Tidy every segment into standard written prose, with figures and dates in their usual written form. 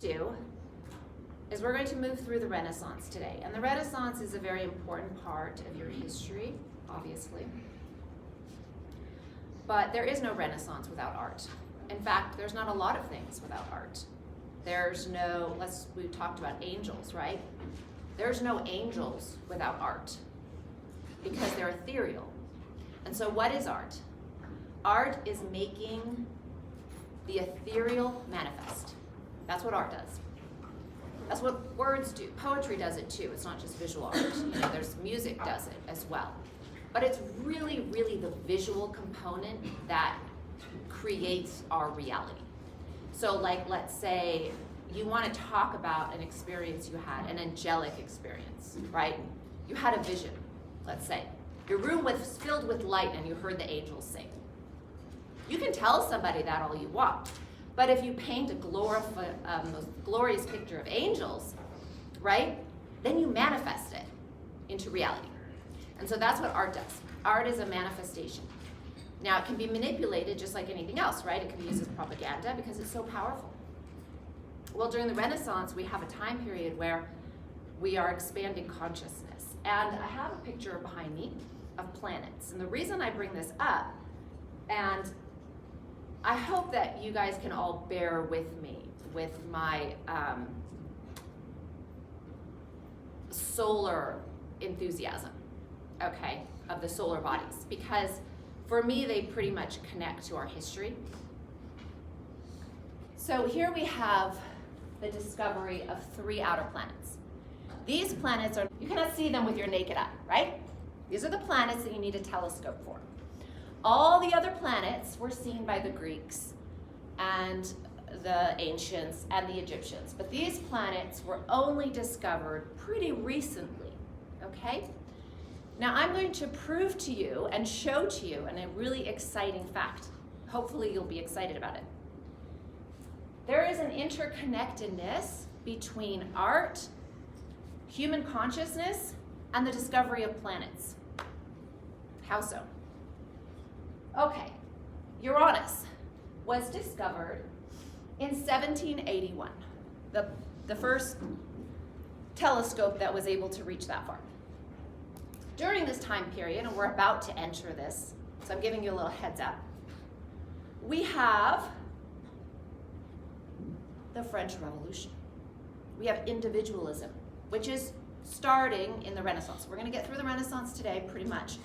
do is we're going to move through the Renaissance today. And the Renaissance is a very important part of your history, obviously. But there is no Renaissance without art. In fact, there's not a lot of things without art. There's no, we talked about angels, right? There's no angels without art because they're ethereal. And so what is art? Art is making the ethereal manifest. That's what art does. That's what words do. Poetry does it too. It's not just visual art. There's music does it as well. But it's really, really the visual component that creates our reality. So like, let's say you want to talk about an experience you had, an angelic experience, right? You had a vision, let's say. Your room was filled with light and you heard the angels sing. You can tell somebody that all you want. But if you paint a glorious picture of angels, right, then you manifest it into reality. And so that's what art does. Art is a manifestation. Now, it can be manipulated just like anything else, right? It can be used as propaganda because it's so powerful. Well, during the Renaissance, we have a time period where we are expanding consciousness. And I have a picture behind me of planets. And the reason I bring this up, and I hope that you guys can all bear with me with my solar enthusiasm, okay, of the solar bodies, because for me, they pretty much connect to our history. So here we have the discovery of 3 outer planets. These planets are, you cannot see them with your naked eye, right? These are the planets that you need a telescope for. All the other planets were seen by the Greeks and the ancients and the Egyptians, but these planets were only discovered pretty recently, okay? Now I'm going to prove to you and show to you a really exciting fact. Hopefully you'll be excited about it. There is an interconnectedness between art, human consciousness, and the discovery of planets. How so? Okay, Uranus was discovered in 1781, the first telescope that was able to reach that far. During this time period, and we're about to enter this, so I'm giving you a little heads up, we have the French Revolution. We have individualism, which is starting in the Renaissance. We're going to get through the Renaissance today pretty much,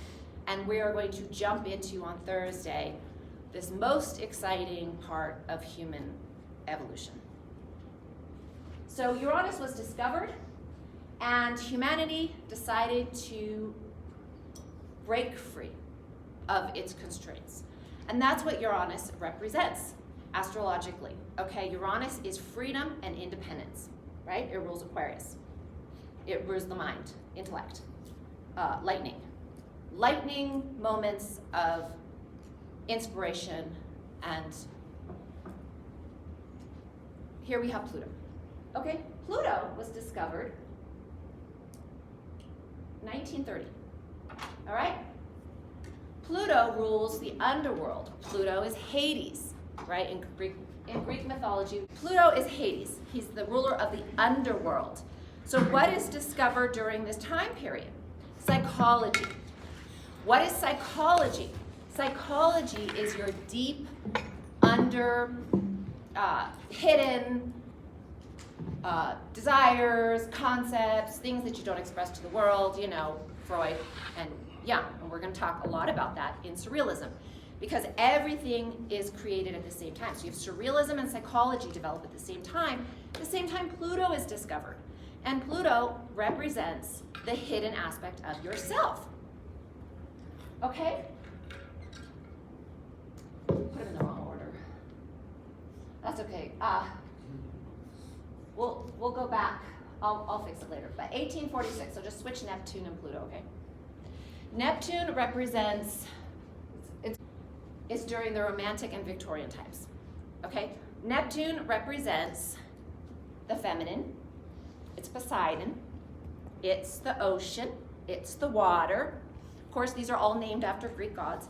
and we are going to jump into, on Thursday, this most exciting part of human evolution. So Uranus was discovered, and humanity decided to break free of its constraints. And that's what Uranus represents astrologically. Okay, Uranus is freedom and independence, right? It rules Aquarius. It rules the mind, intellect, lightning. Lightning moments of inspiration, and here we have Pluto. Okay, Pluto was discovered 1930. All right? Pluto rules the underworld. Pluto is Hades, right? In Greek mythology, Pluto is Hades. He's the ruler of the underworld. So what is discovered during this time period? Psychology. What is psychology? Psychology is your deep, hidden desires, concepts, things that you don't express to the world, Freud and Jung. And we're going to talk a lot about that in surrealism, because everything is created at the same time. So you have surrealism and psychology develop at the same time. At the same time, Pluto is discovered. And Pluto represents the hidden aspect of yourself. Okay? Put them in the wrong order. That's okay. We'll go back. I'll fix it later. But 1846, so just switch Neptune and Pluto, okay? Neptune represents, it's during the Romantic and Victorian times, okay? Neptune represents the feminine. It's Poseidon. It's the ocean. It's the water. Of course, these are all named after Greek gods.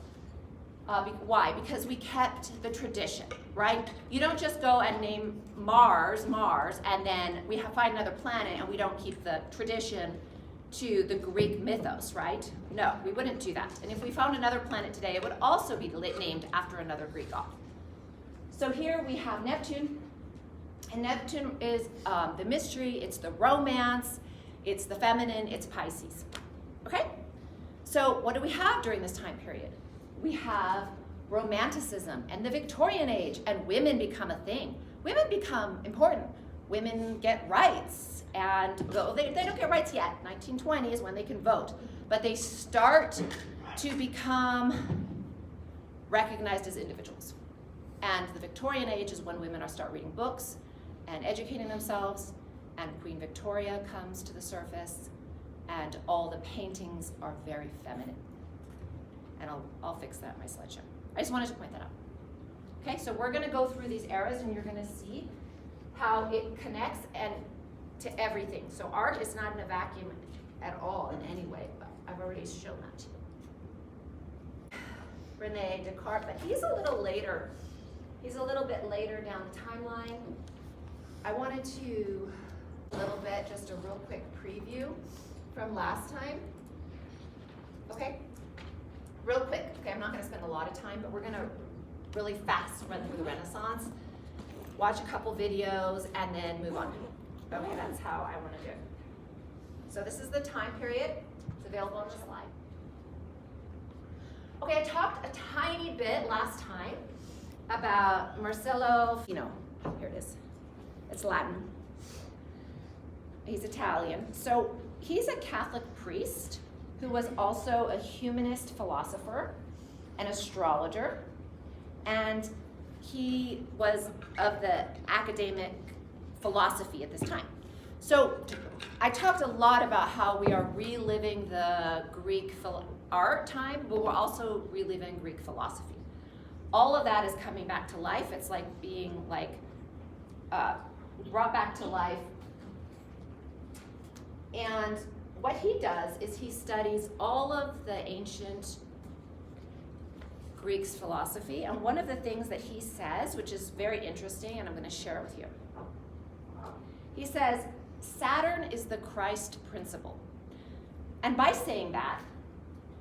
Why? Because we kept the tradition, right? You don't just go and name Mars, and then we find another planet and we don't keep the tradition to the Greek mythos, right? No, we wouldn't do that. And if we found another planet today, it would also be named after another Greek god. So here we have Neptune, and Neptune is the mystery, it's the romance, it's the feminine, it's Pisces. Okay? So what do we have during this time period? We have Romanticism and the Victorian age, and women become a thing. Women become important. Women get rights, and well, they don't get rights yet. 1920 is when they can vote, but they start to become recognized as individuals. And the Victorian age is when women start reading books and educating themselves, and Queen Victoria comes to the surface, and all the paintings are very feminine. And I'll fix that in my slideshow. I just wanted to point that out. Okay, so we're gonna go through these eras and you're gonna see how it connects and to everything. So art is not in a vacuum at all in any way, but I've already shown that to you. Rene Descartes, but he's a little later. He's a little bit later down the timeline. I wanted to, a little bit, just a real quick preview from last time. Okay? Real quick, okay, I'm not gonna spend a lot of time, but we're gonna really fast run through the Renaissance, watch a couple videos, and then move on. Okay, that's how I wanna do it. So this is the time period. It's available on the slide. Okay, I talked a tiny bit last time about Marcello, here it is. It's Latin. He's Italian. So he's a Catholic priest who was also a humanist philosopher, an astrologer, and he was of the academic philosophy at this time. So I talked a lot about how we are reliving the Greek art time, but we're also reliving Greek philosophy. All of that is coming back to life. It's like being brought back to life. And what he does is he studies all of the ancient Greek's philosophy, and one of the things that he says, which is very interesting, and I'm going to share it with you. He says, Saturn is the Christ principle. And by saying that,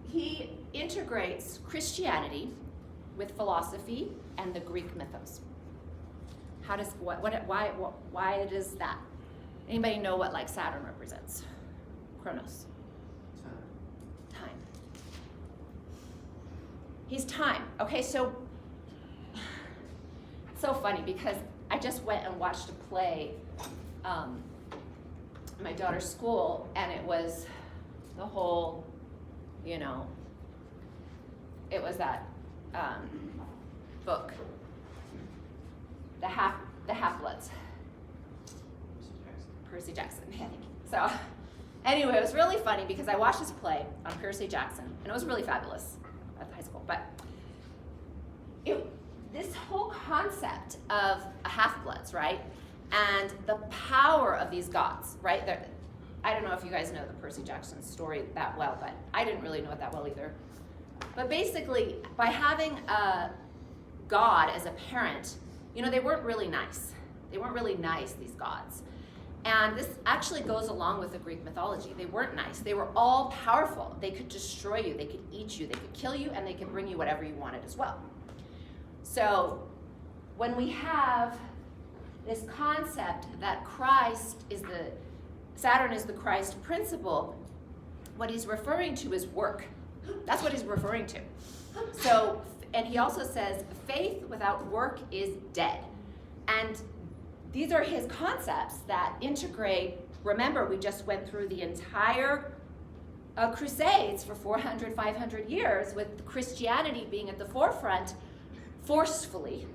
he integrates Christianity with philosophy and the Greek mythos. Why does that? Anybody know what Saturn represents? Chronos. Time. He's time. Okay, so it's so funny because I just went and watched a play at my daughter's school, and it was the whole, it was that book, The Half-Bloods. Percy Jackson, I think. So anyway, it was really funny because I watched this play on Percy Jackson, and it was really fabulous at the high school. But this whole concept of a half-bloods, right? And the power of these gods, right? I don't know if you guys know the Percy Jackson story that well, but I didn't really know it that well either. But basically, by having a god as a parent, they weren't really nice. They weren't really nice, these gods. And this actually goes along with the Greek mythology. They weren't nice. They were all powerful. They could destroy you, they could eat you, they could kill you, and they could bring you whatever you wanted as well. So when we have this concept that Saturn is the Christ principle, what he's referring to is work. That's what he's referring to. So, and he also says, faith without work is dead. And these are his concepts that integrate. Remember, we just went through the entire Crusades for 400, 500 years with Christianity being at the forefront forcefully.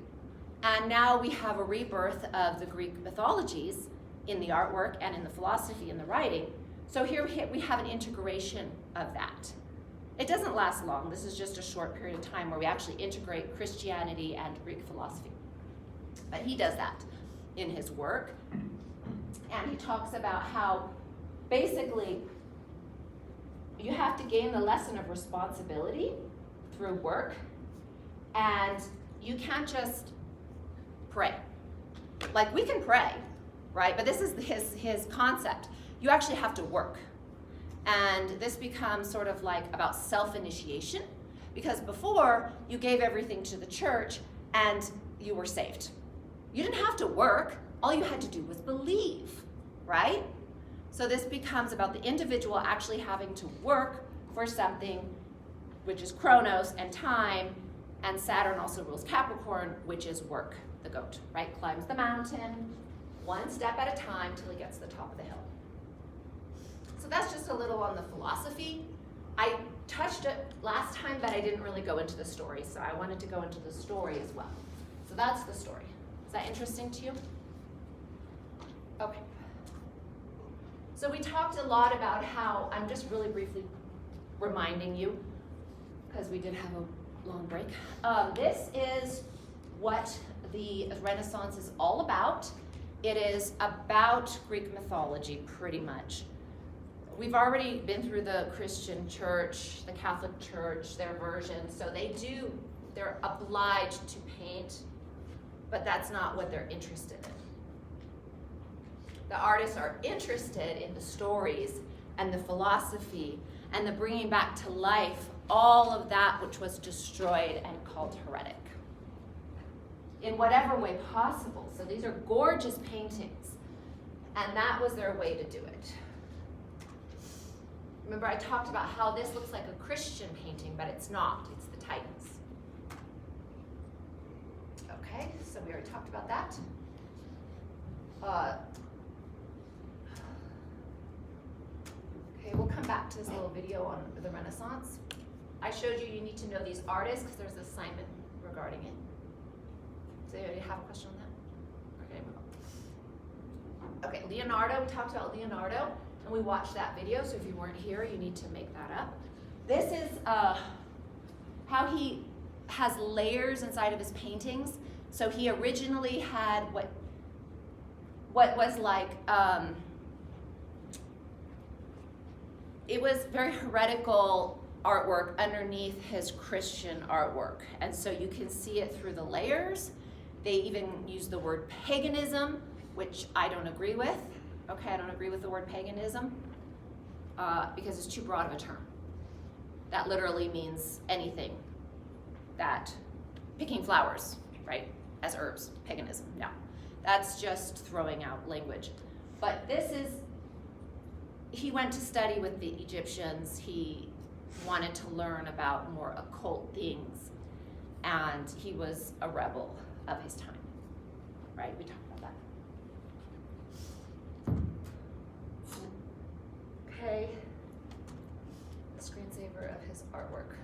And now we have a rebirth of the Greek mythologies in the artwork and in the philosophy and the writing. So here we have an integration of that. It doesn't last long. This is just a short period of time where we actually integrate Christianity and Greek philosophy. But he does that in his work. And he talks about how basically you have to gain the lesson of responsibility through work, And you can't just pray. Like, we can pray, right? But this is his concept. You actually have to work. And this becomes sort of like about self-initiation, because before you gave everything to the church and you were saved. You didn't have to work. All you had to do was believe, right? So this becomes about the individual actually having to work for something, which is Chronos and time, and Saturn also rules Capricorn, which is work, the goat, right? Climbs the mountain, one step at a time till he gets to the top of the hill. So that's just a little on the philosophy. I touched it last time, but I didn't really go into the story, so I wanted to go into the story as well. So that's the story. Is that interesting to you? Okay. So we talked a lot about how, I'm just really briefly reminding you, because we did have a long break. This is what the Renaissance is all about. It is about Greek mythology, pretty much. We've already been through the Christian church, the Catholic church, their version, so they're obliged to paint, but that's not what they're interested in. The artists are interested in the stories and the philosophy and the bringing back to life all of that which was destroyed and called heretic, in whatever way possible. So these are gorgeous paintings, and that was their way to do it. Remember, I talked about how this looks like a Christian painting, but it's not. It's the Titans. Okay, so we already talked about that. Okay, we'll come back to this little video on the Renaissance. I showed you need to know these artists because there's an assignment regarding it. So you have a question on that? Okay, move on. Okay, Leonardo, we talked about Leonardo, and we watched that video, so if you weren't here, you need to make that up. This is how he has layers inside of his paintings. So he originally had what was like, it was very heretical artwork underneath his Christian artwork. And so you can see it through the layers. They even use the word paganism, which I don't agree with. Okay, I don't agree with the word paganism because it's too broad of a term. That literally means anything that, picking flowers, right, as herbs, paganism, no. That's just throwing out language. But this is, he went to study with the Egyptians. He wanted to learn about more occult things, and he was a rebel of his time, right? We talked about that. Okay, the screensaver of his artwork.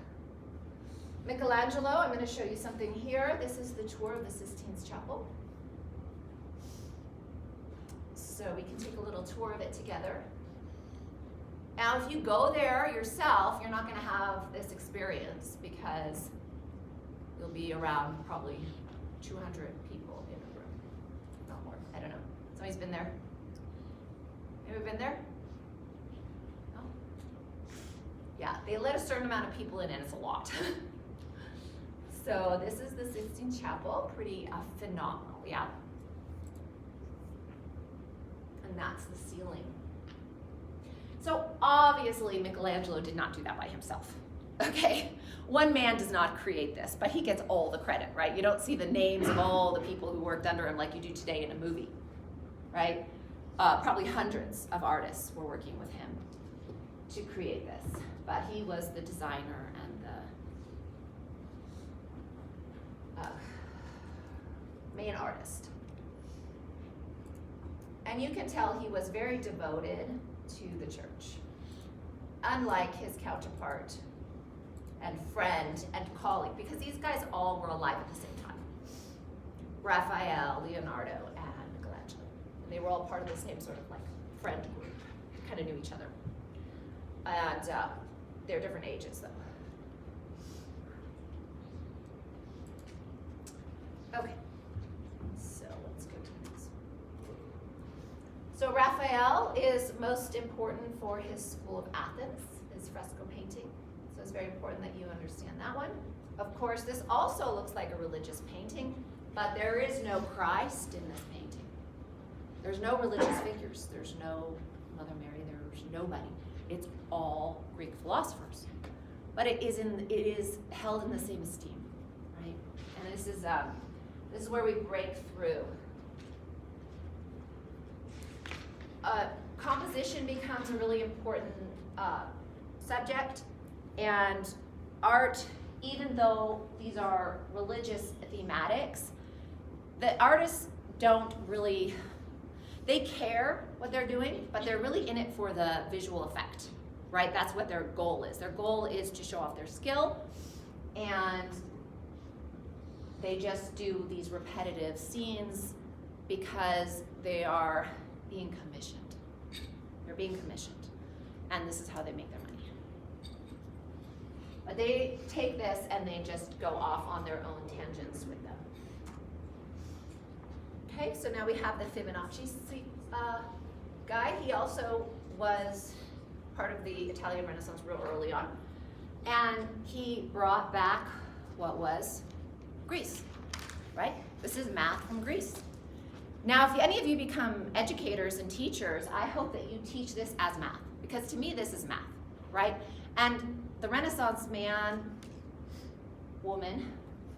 Michelangelo, I'm going to show you something here. This is the tour of the Sistine Chapel. So we can take a little tour of it together. Now, if you go there yourself, you're not going to have this experience because you'll be around probably 200 people in a room. Not more, I don't know. Somebody's been there? Anybody been there? No? Yeah, they let a certain amount of people in and it's a lot. So this is the Sistine Chapel, pretty phenomenal, yeah? And that's the ceiling. So obviously Michelangelo did not do that by himself, okay? One man does not create this, but he gets all the credit, right? You don't see the names of all the people who worked under him like you do today in a movie, right? Probably hundreds of artists were working with him to create this, but he was the designer and the main artist. And you can tell he was very devoted to the church, unlike his counterpart and friend and colleague, because these guys all were alive at the same time. Raphael, Leonardo, and Michelangelo. And they were all part of the same sort of like friend group, kind of knew each other. And they're different ages though. Okay, so let's go to this. So Raphael is most important for his school of Athens, his fresco painting. So it's very important that you understand that one. Of course, this also looks like a religious painting, but there is no Christ in this painting. There's no religious figures. There's no Mother Mary. There's nobody. It's all Greek philosophers. But it is held in the same esteem, right? And this is where we break through. Composition becomes a really important subject, and art, even though these are religious thematics, the artists don't really, they care what they're doing, but they're really in it for the visual effect, right? That's what their goal is. Their goal is to show off their skill, and they just do these repetitive scenes because they are being commissioned. They're being commissioned, and this is how they make their money. But they take this and they just go off on their own tangents with them. Okay, so now we have the Fibonacci guy. He also was part of the Italian Renaissance real early on. And he brought back what was Greece, right? This is math from Greece. Now, if any of you become educators and teachers, I hope that you teach this as math, because to me this is math, right? And the Renaissance man, woman,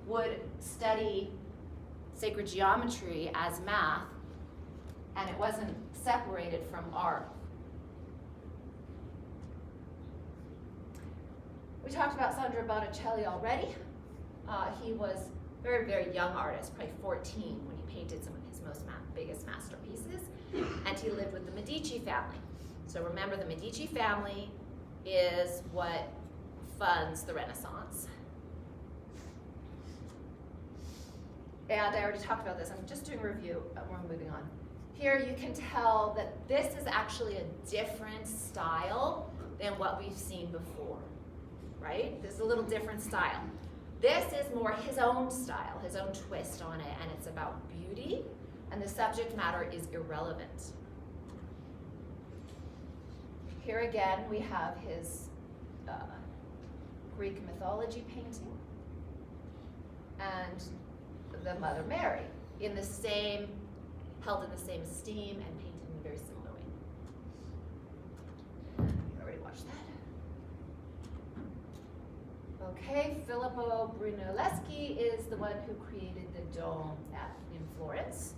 would study sacred geometry as math, and it wasn't separated from art. We talked about Sandro Botticelli already. He was a very, very young artist, probably 14 when he painted some of his biggest masterpieces, and he lived with the Medici family. So remember, the Medici family is what funds the Renaissance. And I already talked about this. I'm just doing a review. We're moving on. Here you can tell that this is actually a different style than what we've seen before, right? This is a little different style. This is more his own style, his own twist on it, and it's about beauty, and the subject matter is irrelevant. Here again, we have his Greek mythology painting and the Mother Mary held in the same esteem and painted in a very similar way. You already watched that. Okay, Filippo Brunelleschi is the one who created the dome in Florence.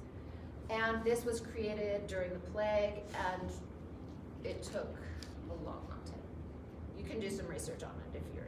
And this was created during the plague, and it took a long time. You can do some research on it if you're